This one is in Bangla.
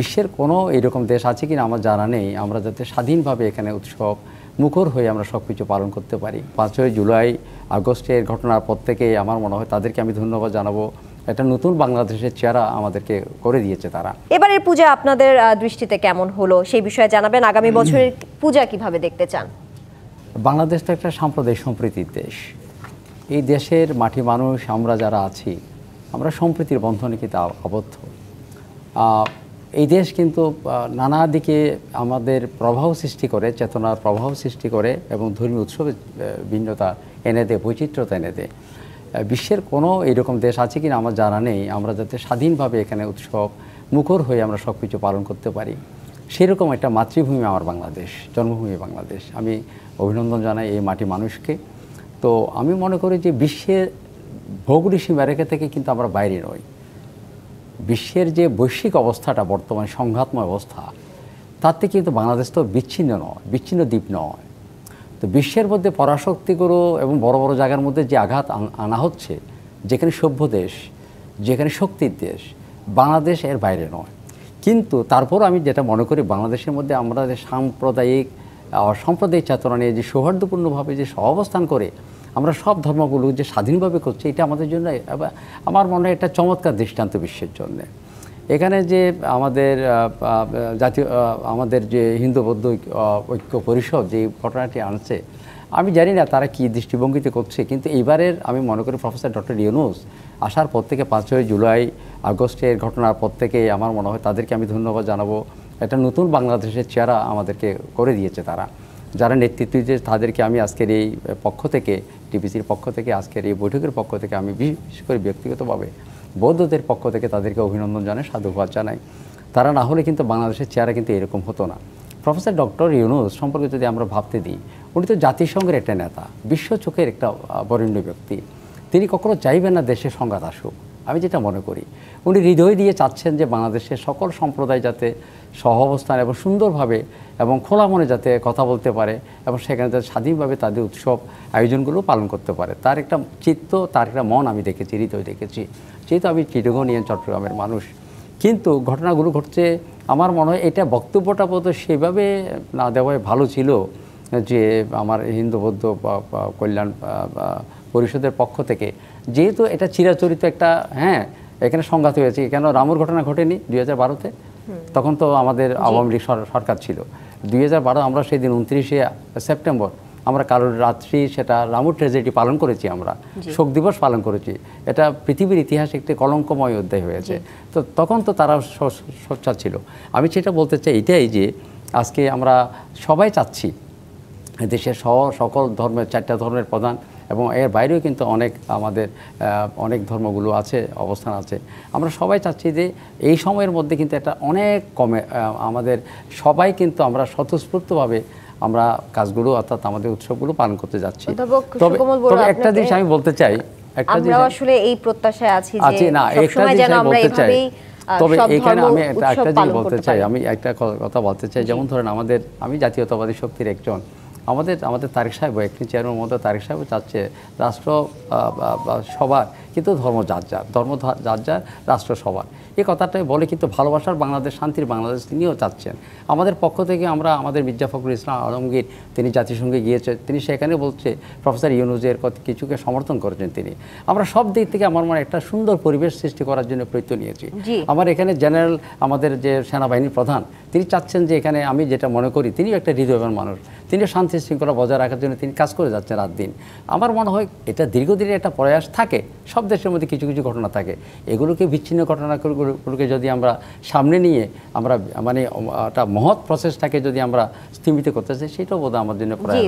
বিশ্বের কোনো এরকম দেশ আছে কিনা আমার জানা নেই আমরা যাতে স্বাধীনভাবে এখানে উৎসব মুখর হয়ে আমরা সব কিছু পালন করতে পারি। 5ই জুলাই আগস্টের ঘটনার পর থেকে আমার মনে হয় তাদেরকে আমি ধন্যবাদ জানাবো। একটা নতুন বাংলাদেশের চেহারা আমাদেরকে করে দিয়েছে তারা। এবারের পূজা আপনাদের দৃষ্টিতে কেমন হলো সেই বিষয়ে জানাবেন। আগামী বছরের পূজা কিভাবে দেখতে চান? বাংলাদেশ তো একটা সাম্প্রদায়িক সম্প্রীতির দেশ। এই দেশের মাটি মানুষ আমরা যারা আছি আমরা সম্প্রীতির বন্ধনে কিন্তু আবদ্ধ। এই দেশ কিন্তু নানা দিকে আমাদের প্রভাব সৃষ্টি করে, চেতনার প্রভাব সৃষ্টি করে এবং ধর্মীয় উৎসবের ভিন্নতা এনে দেয়, বৈচিত্র্যতা এনে দেয়। বিশ্বের কোনো এরকম দেশ আছে কিনা আমার জানা নেই আমরা যাতে স্বাধীনভাবে এখানে উৎসব মুখর হয়ে আমরা সব কিছু পালন করতে পারি। সেরকম একটা মাতৃভূমি আমার বাংলাদেশ, জন্মভূমি বাংলাদেশ। আমি অভিনন্দন জানাই এই মাটি মানুষকে। তো আমি মনে করি যে বিশ্বের ভৌগোলিক সীমারেখা থেকে কিন্তু আমরা বাইরে নই। বিশ্বের যে বৈশ্বিক অবস্থাটা বর্তমানে সংঘাতময় অবস্থা, তার থেকে কিন্তু বাংলাদেশ তো বিচ্ছিন্ন নয়, বিচ্ছিন্ন দ্বীপ নয়। তো বিশ্বের মধ্যে পরাশক্তিগুলো এবং বড় বড় জায়গার মধ্যে যে আঘাত আনা হচ্ছে, যেখানে সভ্য দেশ, যেখানে শক্তির দেশ, বাংলাদেশ এর বাইরে নয়। কিন্তু তারপর আমি যেটা মনে করি বাংলাদেশের মধ্যে আমরা যে সাম্প্রদায়িক অসাম্প্রদায়িক চেতনা নিয়ে যে সৌহার্দ্যপূর্ণভাবে যে সহাবস্থান করে আমরা সব ধর্মগুলো যে স্বাধীনভাবে করছি, এটা আমাদের জন্য আমার মনে হয় একটা চমৎকার দৃষ্টান্ত বিশ্বের জন্যে। এখানে যে আমাদের জাতীয় আমাদের যে হিন্দু বৌদ্ধ ঐক্য পরিষদ যে ঘটনাটি আনছে, আমি জানি না তারা কী দৃষ্টিভঙ্গিতে করছে, কিন্তু এইবারের আমি মনে করি প্রফেসর ডক্টর ইউনূস আসার পর থেকে 5ই জুলাই আগস্টের ঘটনার পর থেকে আমার মনে হয় তাদেরকে আমি ধন্যবাদ জানাবো। একটা নতুন বাংলাদেশের চেহারা আমাদেরকে করে দিয়েছে তারা। যারা নেতৃত্ব দিয়েছে তাদেরকে আমি আজকের এই পক্ষ থেকে, টিপিসির পক্ষ থেকে, আজকের এই বৈঠকের পক্ষ থেকে আমি বিশেষ করে ব্যক্তিগতভাবে বৌদ্ধদের পক্ষ থেকে তাদেরকে অভিনন্দন জানাই, সাধুবাদ জানাই। তারা না হলে কিন্তু বাংলাদেশের চেহারা কিন্তু এরকম হতো না। প্রফেসর ডক্টর ইউনূস সম্পর্কে যদি আমরা ভাবতে দিই, উনি তো জাতিসংঘের একটা নেতা, বিশ্ব চোখের একটা বরেণ্য ব্যক্তি। তিনি কখনো চাইবেন না দেশের সংঘাত আসুক, আমি যেটা মনে করি। উনি হৃদয় দিয়ে চাচ্ছেন যে বাংলাদেশের সকল সম্প্রদায় যাতে সহাবস্থান এবং সুন্দরভাবে এবং খোলা মনে যাতে কথা বলতে পারে এবং সেখানে যাতে স্বাধীনভাবে তাদের উৎসব আয়োজনগুলো পালন করতে পারে, তার একটা চিত্ত, তার একটা মন আমি দেখেছি, হৃদয় দেখেছি। যেহেতু আমি চিটাগং চট্টগ্রামের মানুষ, কিন্তু ঘটনাগুলো ঘটছে আমার মনে হয় এটা বক্তব্যটা বোধহয় সেভাবে না দেওয়াই ভালো ছিল, যে আমার হিন্দু বৌদ্ধ কল্যাণ পরিষদের পক্ষ থেকে, যেহেতু এটা চিরাচরিত একটা, হ্যাঁ এখানে সংঘাত হয়েছে। কেন রামুর ঘটনা ঘটেনি 2012-তে? তখন তো আমাদের আওয়ামী লীগ সরকার ছিল। 2012 আমরা সেই দিন 29শে সেপ্টেম্বর আমরা কারোর রাত্রি সেটা রামুর ট্র্যাজেডি পালন করেছি, আমরা শোক দিবস পালন করেছি। এটা পৃথিবীর ইতিহাসে একটি কলঙ্কময় অধ্যায় হয়েছে। তো তখন তো তারা সোচ্চার ছিল। আমি সেটা বলতে চাই এটাই যে আজকে আমরা সবাই চাচ্ছি দেশের সকল ধর্মের, 4টা ধর্মের প্রধান এবং এর বাইরেও কিন্তু অনেক আমাদের অনেক ধর্মগুলো আছে, অবস্থান আছে। আমরা সবাই চাচ্ছি যে এই সময়ের মধ্যে কিন্তু এটা অনেক কমে আমাদের সবাই কিন্তু আমরা স্বতঃস্ফূর্তভাবে আমরা কাজগুলো অর্থাৎ আমাদের উৎসবগুলো পালন করতে যাচ্ছি। তবে একটা জিনিস আমি বলতে চাই, একটা জিনিস আসলে এই প্রত্যাশায় আছি যে না, একটা জিনিস আমি বলতে চাই। তবে এখানে আমি একটা জিনিস বলতে চাই, আমি একটা কথা বলতে চাই। যেমন ধরেন আমি জাতীয়তাবাদী শক্তির একজন, আমাদের তারেক সাহেব, একটি চেয়ারম্যান মতো তারেক সাহেব চাচ্ছে রাষ্ট্র সবার, কিন্তু ধর্ম যার যার, রাষ্ট্র সবার। এই কথাটাই বলে, কিন্তু ভালোবাসার বাংলাদেশ, শান্তির বাংলাদেশ তিনিও চাচ্ছেন। আমাদের পক্ষ থেকে আমরা আমাদের মির্জা ফখরুল ইসলাম আলমগীর, তিনি জাতিসংঘে গিয়েছে, তিনি সেখানে বলছে প্রফেসর ইউনূসের কিছুকে সমর্থন করেছেন তিনি। আমরা সব দিক থেকে আমার মনে একটা সুন্দর পরিবেশ সৃষ্টি করার জন্য প্রয়ত্ন নিয়েছি। আমার এখানে জেনারেল, আমাদের যে সেনাবাহিনীর প্রধান, তিনি চাচ্ছেন যে এখানে, আমি যেটা মনে করি তিনিও একটা হৃদয়বান মানুষ, তিনি শান্তি শৃঙ্খলা বজায় রাখার জন্য তিনি কাজ করে যাচ্ছেন রাত দিন। আমার মনে হয় এটা দীর্ঘদিনের একটা প্রয়াস থাকে, সব দেশের মধ্যে কিছু কিছু ঘটনা থাকে, এগুলোকে বিচ্ছিন্ন ঘটনাগুলোকে যদি আমরা সামনে নিয়ে আমরা মানে একটা মহৎ প্রসেসটাকে যদি আমরা স্থিমিত করতে চাই, সেটাও বোধহয় আমার জন্য প্রয়াস।